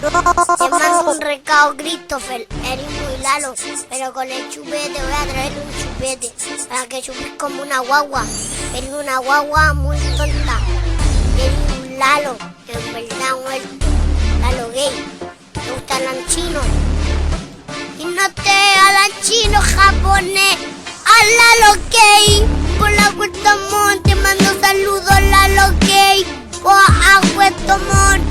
Te mando un recado, Christopher. Eres muy Lalo, pero con el chupete voy a traer un chupete para que chupes como una guagua. Eres una guagua muy tonta. Eres un Lalo, en verdad muerto. Lalo gay. Te gustan los chinos. Y no te hablan chino, japonés. A Lalo gay. Por la Puerto Montt te mando saludos, Lalo gay. Por a Puerto Montt.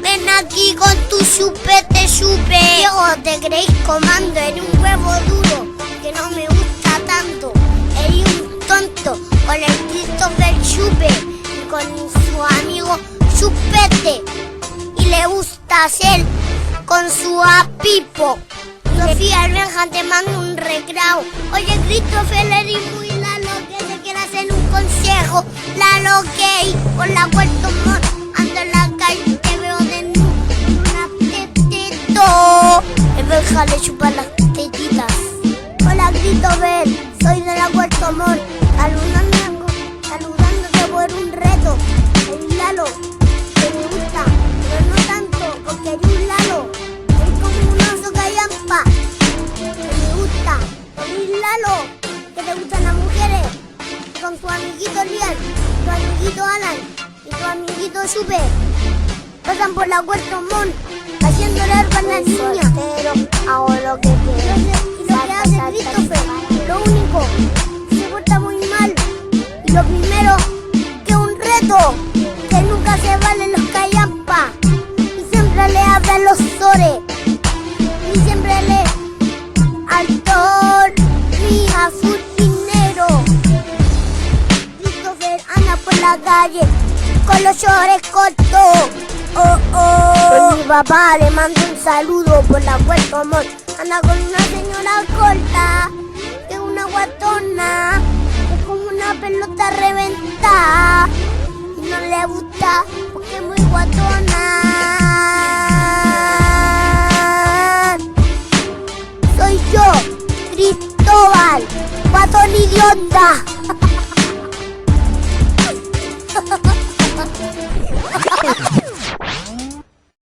Ven aquí con tu chupete, chupe. Diego, te creéis comando, eres un huevo duro que no me gusta tanto. Eres un tonto con el Christopher Chupe y con su amigo Chupete. Y le gusta hacer con su apipo. Sofía Albenja te manda un recreo. Oye, Christopher, eres muy Lalo que te quiere hacer un consejo. Lalo gay por la Puerto Montt. Ando en la calle, te veo desnudo en una tetito. Albenja le chupa las tetitas. Hola, Christopher, soy de la Puerto Montt. Saludándote por un reto. El Lalo, que me gusta, pero no tanto, porque eres un Lalo. Eres como un oso callampa. Que me gusta. Eres Lalo, que te gustan las mujeres. Con tu amiguito Lian, tu amiguito Alan y tu amiguito Chupe. Pasan por la Puerto Montt haciéndole arpa a las niñas. Hago lo que quiero. Y lo que hace Christopher, lo único, se porta muy mal. Y lo primero, que un reto, que nunca se valen los callampa. Y siempre le hablan los sores. Y siempre le altor mi azul dinero. Christopher anda por la calle con los shorts cortos. Con mi papá le mando un saludo por la Puerto Montt. Anda con una señora corta, que es una guatona, que es como una pelota reventada. Y no le gusta porque es muy guatona. Soy yo, Cristóbal, guatón idiota.